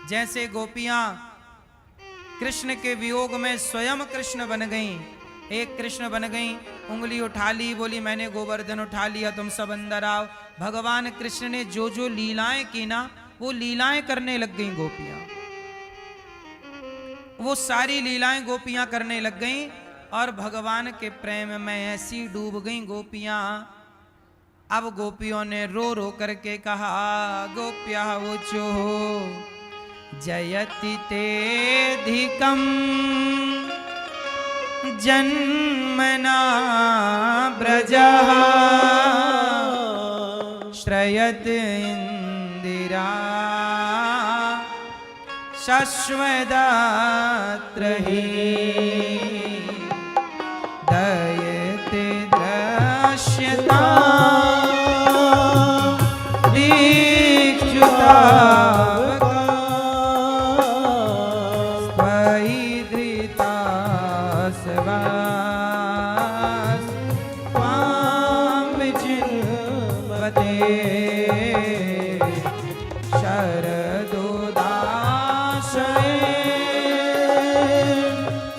जैसे गोपियां कृष्ण के वियोग में स्वयं कृष्ण बन गईं, एक कृष्ण बन गईं, उंगली उठा ली, बोली मैंने गोवर्धन उठा लिया, तुम सब अंदर आओ। भगवान कृष्ण ने जो जो लीलाएं की ना, वो लीलाएं करने लग गईं गोपियां। वो सारी लीलाएं गोपियां करने लग गईं और भगवान के प्रेम में ऐसी डूब गईं गोपियां। अब गोपियों ने रो रो करके कहा, गोप्या ऊचो जयति तेधिकं जन्मना ब्रजः श्रयत इंदिरा शश्वदात्र हि दयते दृश्यता दीक्षुता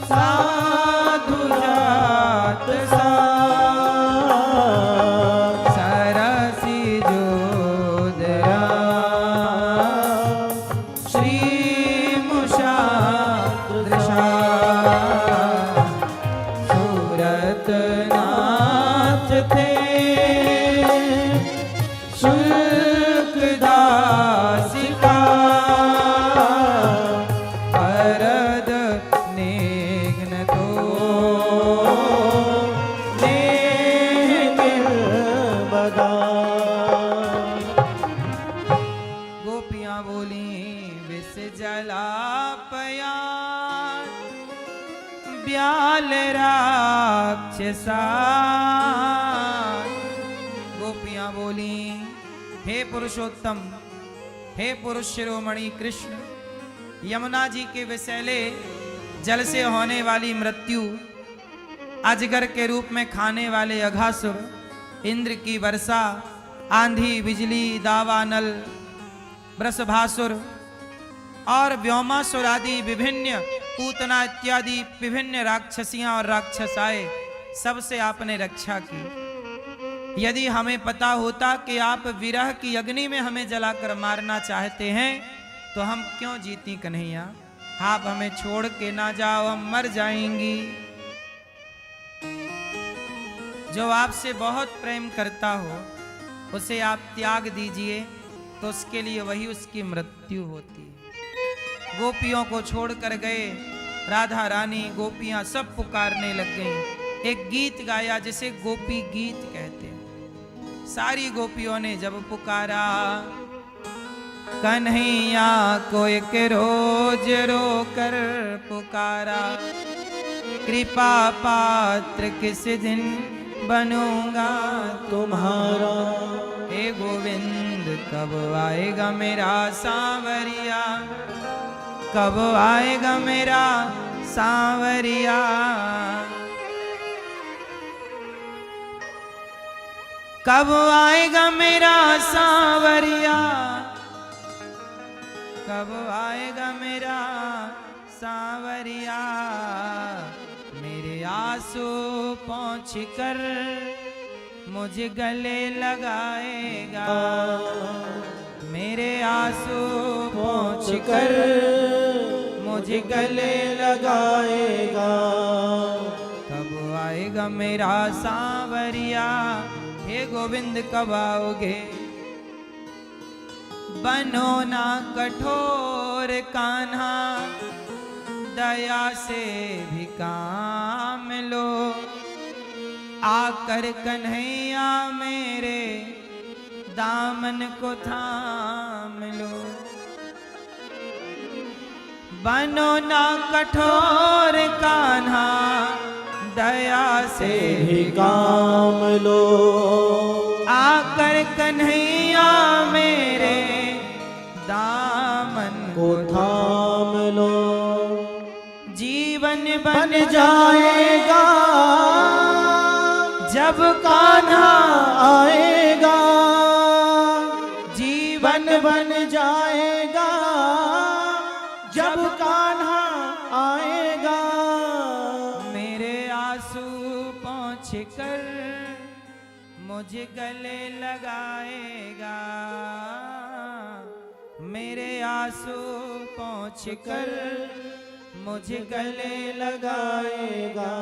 सा कलापया ब्याल राक्षसा। गोपियां बोली, हे पुरुषोत्तम, हे पुरुष शिरोमणि कृष्ण, यमुना जी के विषैले जल से होने वाली मृत्यु, अजगर के रूप में खाने वाले अघासुर, इंद्र की वर्षा, आंधी बिजली दावानल वृषभासुर और व्योमासुर आदि विभिन्न पूतना इत्यादि विभिन्न राक्षसियां और राक्षसाएं, सबसे आपने रक्षा की। यदि हमें पता होता कि आप विरह की अग्नि में हमें जलाकर मारना चाहते हैं तो हम क्यों जीती कन्हैया। आप हमें छोड़ के ना जाओ, हम मर जाएंगी। जो आपसे बहुत प्रेम करता हो उसे आप त्याग दीजिए तो उसके लिए वही उसकी मृत्यु होती है। गोपियों को छोड़कर गए, राधा रानी गोपियां सब पुकारने लग गईं। एक गीत गाया जिसे गोपी गीत कहते हैं। सारी गोपियों ने जब पुकारा, कन्हैया को एक रोज रोकर पुकारा, कृपा पात्र किस दिन बनूंगा तुम्हारा। हे गोविंद कब आएगा मेरा सांवरिया, कब आएगा मेरा सांवरिया। कब आएगा मेरा सांवरिया, कब आएगा मेरा सांवरिया। मेरे आंसू पहुँच कर मुझे गले लगाएगा, मेरे आंसू पहुँच कर मुझे गले लगाएगा। कब आएगा मेरा सांवरिया, हे गोविंद कब आओगे। बनो ना कठोर कान्हा, दया से भी काम लो। आकर कन्हैया मेरे दामन को थाम लो। बनो ना कठोर कान्हा, दया से भी काम लो। आकर कन्हैया मेरे दामन को थाम लो। जीवन बन बन जाएगा जब कान्हा आएगा, जीवन बन जाएगा जब कान्हा आएगा। मेरे आंसू पहुँच कर मुझे गले लगाएगा, मेरे आंसू पहुँच कर मुझे गले लगाएगा।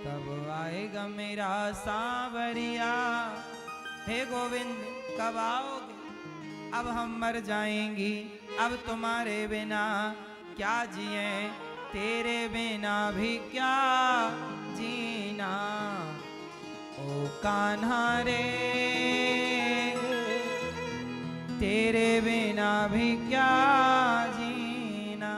कब आएगा मेरा सांवरिया, हे गोविंद कब आओगे। अब हम मर जाएंगी, अब तुम्हारे बिना क्या जिए, तेरे बिना भी क्या जीना। ओ कान्हा रे तेरे बिना भी क्या जीना।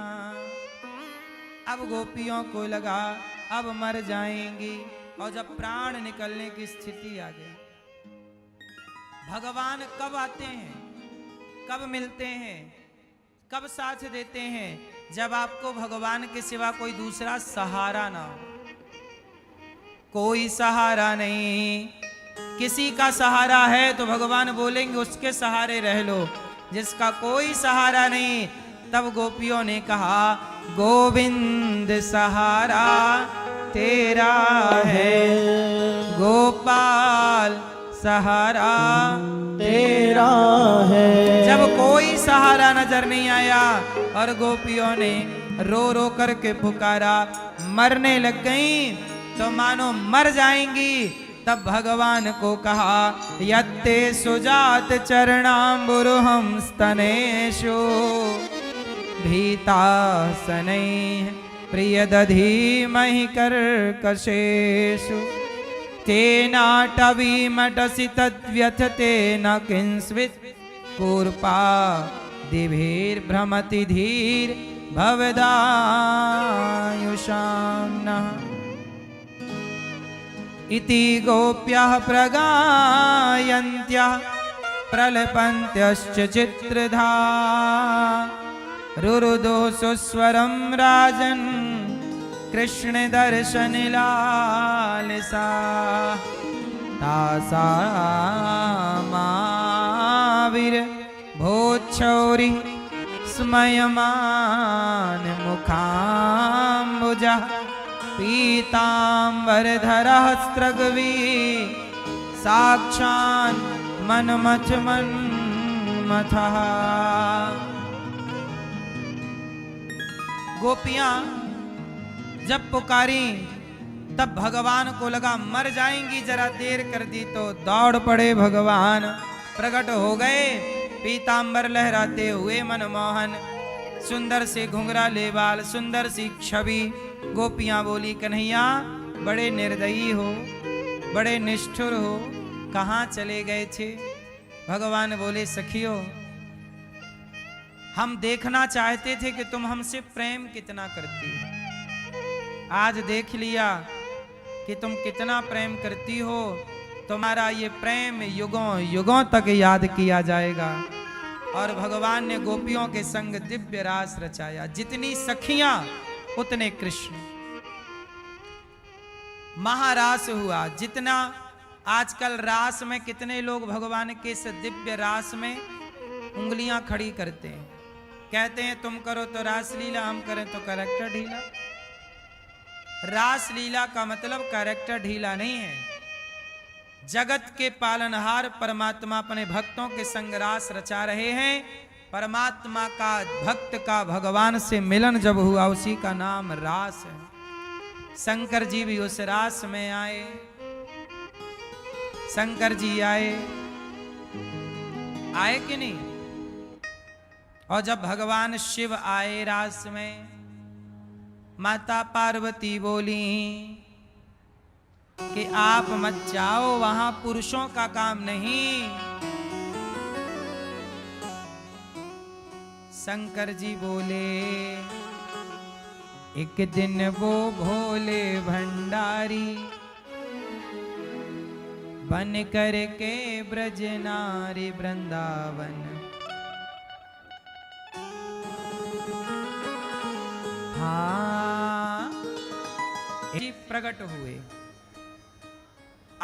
अब गोपियों को लगा अब मर जाएंगी, और जब प्राण निकलने की स्थिति आ गई, भगवान कब आते हैं, कब मिलते हैं, कब साथ देते हैं, जब आपको भगवान के सिवा कोई दूसरा सहारा ना हो। कोई सहारा नहीं, किसी का सहारा है तो भगवान बोलेंगे उसके सहारे रह लो, जिसका कोई सहारा नहीं। तब गोपियों ने कहा गोविंद सहारा तेरा है, गोपाल सहारा तेरा है। जब कोई सहारा नजर नहीं आया और गोपियों ने रो रो करके पुकारा, मरने लग गईं तो मानो मर जाएंगी। तब भगवान को कहा यत्ते सुजात चरणाम्बुरुहं स्तनेषु भीतासनैः प्रियदधीमहि कर्कशेषु तेनाटवीमटसि तद्व्यथते न किंस्वित् कूर्पा दिभिर्भ्रमति धीर भवदायुषां नः इति गोप्यः प्रगायन्त्यः प्रलपन्त्यश्च चित्रधा रुरुदो सुस्वरं राजन् कृष्ण दर्शन लालसा तासामाविर भोच्छौरि स्मयमान मुखाम्बुजः पीताम्बरधरः स्त्रग्वी साक्षान् मनमथ मन्मथः। गोपियां जब पुकारी तब भगवान को लगा मर जाएंगी, जरा देर कर दी तो दौड़ पड़े भगवान, प्रकट हो गए पीतांबर लहराते हुए मनमोहन, सुंदर से घुंघराले बाल, सुंदर सी छवि। गोपियां बोली कन्हैया बड़े निर्दयी हो, बड़े निष्ठुर हो, कहाँ चले गए थे? भगवान बोले सखियो हम देखना चाहते थे कि तुम हमसे प्रेम कितना करती हो, आज देख लिया कि तुम कितना प्रेम करती हो, तुम्हारा ये प्रेम युगों युगों तक याद किया जाएगा। और भगवान ने गोपियों के संग दिव्य रास रचाया, जितनी सखियां उतने कृष्ण। महारास हुआ, जितना आजकल रास में कितने लोग भगवान के इस दिव्य रास में उंगलियां खड़ी करते हैं, कहते हैं तुम करो तो रास लीला, हम करें तो कैरेक्टर ढीला। रास लीला का मतलब कैरेक्टर ढीला नहीं है। जगत के पालनहार परमात्मा अपने भक्तों के संग रास रचा रहे हैं। परमात्मा का भक्त का भगवान से मिलन जब हुआ उसी का नाम रास है। शंकर जी भी उस रास में आए, शंकर जी आए कि नहीं? और जब भगवान शिव आए रास में, माता पार्वती बोली कि आप मत जाओ, वहां पुरुषों का काम नहीं। शंकर जी बोले एक दिन वो भोले भंडारी बन करके ब्रज नारी वृंदावन, हाँ प्रकट हुए।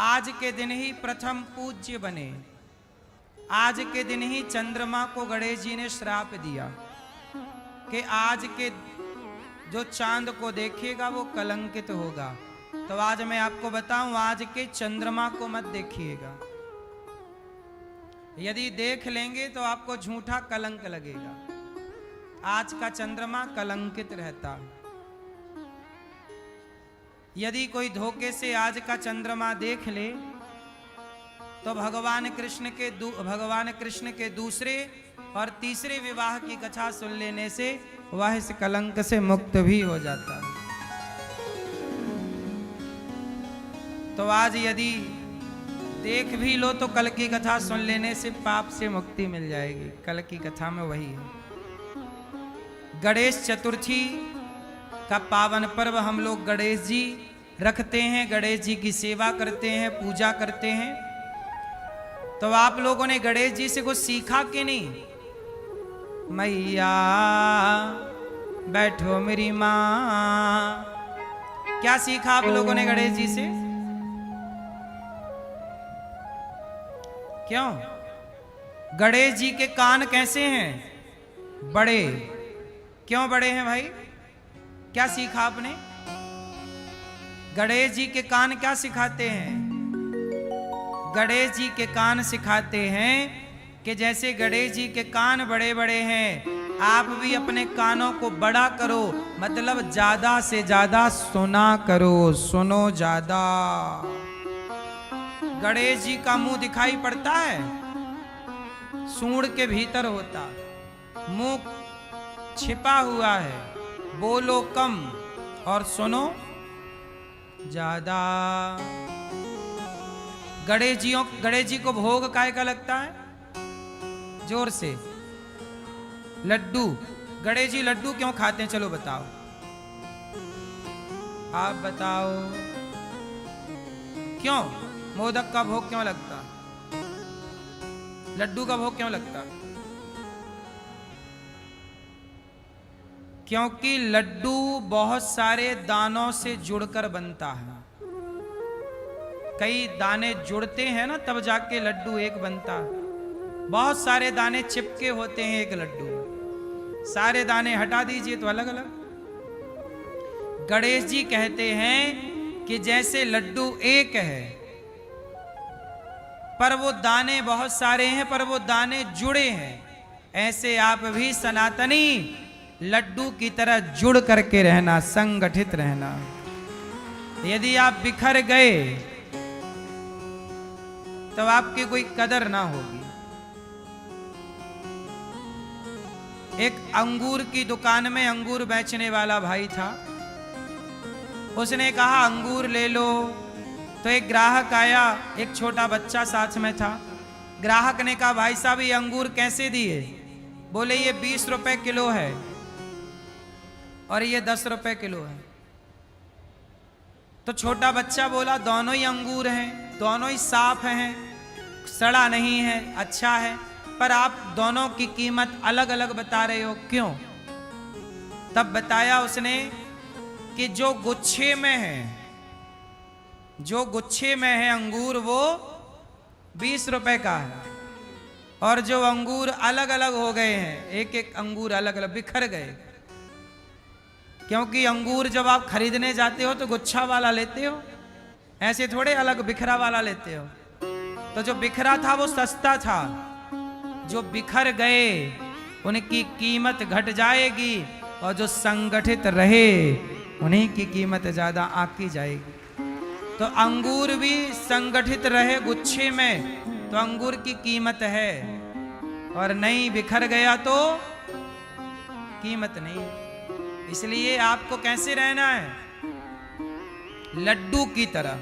आज के दिन ही प्रथम पूज्य बने। आज के दिन ही चंद्रमा को गणेश जी ने श्राप दिया कि आज के जो चांद को देखेगा वो कलंकित होगा। तो आज मैं आपको बताऊं, आज के चंद्रमा को मत देखिएगा, यदि देख लेंगे तो आपको झूठा कलंक लगेगा। आज का चंद्रमा कलंकित रहता। यदि कोई धोखे से आज का चंद्रमा देख ले तो भगवान कृष्ण के दूसरे और तीसरे विवाह की कथा सुन लेने से वह इस कलंक से मुक्त भी हो जाता है। तो आज यदि देख भी लो तो कल की कथा सुन लेने से पाप से मुक्ति मिल जाएगी। कल की कथा में वही है। गणेश चतुर्थी का पावन पर्व हम लोग गणेश जी रखते हैं, गणेश जी की सेवा करते हैं, पूजा करते हैं। तो आप लोगों ने गणेश जी से कुछ सीखा कि नहीं? मैया बैठो मेरी माँ, क्या सीखा आप लोगों ने गणेश जी से? क्यों? गणेश जी के कान कैसे हैं? बड़े। क्यों बड़े हैं भाई? क्या सीखा आपने? गणेश जी के कान क्या सिखाते हैं? गणेश जी के कान सिखाते हैं कि जैसे गणेश जी के कान बड़े बड़े हैं, आप भी अपने कानों को बड़ा करो, मतलब ज्यादा से ज्यादा सुना करो, सुनो ज्यादा। गणेश जी का मुंह दिखाई पड़ता है, सूंड के भीतर होता, मुंह छिपा हुआ है। बोलो कम और सुनो ज्यादा। गणेश जी को भोग काय का लगता है? जोर से लड्डू। गणेश जी लड्डू क्यों खाते हैं, चलो बताओ, आप बताओ क्यों? मोदक का भोग क्यों लगता, लड्डू का भोग क्यों लगता? क्योंकि लड्डू बहुत सारे दानों से जुड़कर बनता है। कई दाने जुड़ते हैं ना, तब जाके लड्डू एक बनता है। बहुत सारे दाने चिपके होते हैं एक लड्डू में, सारे दाने हटा दीजिए तो अलग अलग। गणेश जी कहते हैं कि जैसे लड्डू एक है पर वो दाने बहुत सारे हैं, पर वो दाने जुड़े हैं, ऐसे आप भी सनातनी लड्डू की तरह जुड़ करके रहना, संगठित रहना। यदि आप बिखर गए तो आपकी कोई कदर ना होगी। एक अंगूर की दुकान में अंगूर बेचने वाला भाई था, उसने कहा अंगूर ले लो। तो एक ग्राहक आया, एक छोटा बच्चा साथ में था। ग्राहक ने कहा भाई साहब ये अंगूर कैसे दिए? बोले ये 20 रुपए किलो है और ये 10 रुपए किलो है। तो छोटा बच्चा बोला दोनों ही अंगूर हैं, दोनों ही साफ हैं, सड़ा नहीं है, अच्छा है, पर आप दोनों की कीमत अलग अलग बता रहे हो, क्यों? तब बताया उसने कि जो गुच्छे में है, जो गुच्छे में है अंगूर वो 20 रुपए का है, और जो अंगूर अलग अलग हो गए हैं, एक एक अंगूर अलग अलग बिखर गए। क्योंकि अंगूर जब आप खरीदने जाते हो तो गुच्छा वाला लेते हो, ऐसे थोड़े अलग बिखरा वाला लेते हो। तो जो बिखरा था वो सस्ता था, जो बिखर गए उनकी कीमत घट जाएगी, और जो संगठित रहे उन्हीं की कीमत ज्यादा आकी जाएगी। तो अंगूर भी संगठित रहे गुच्छे में तो अंगूर की कीमत है, और नहीं बिखर गया तो कीमत नहीं है। इसलिए आपको कैसे रहना है? लड्डू की तरह।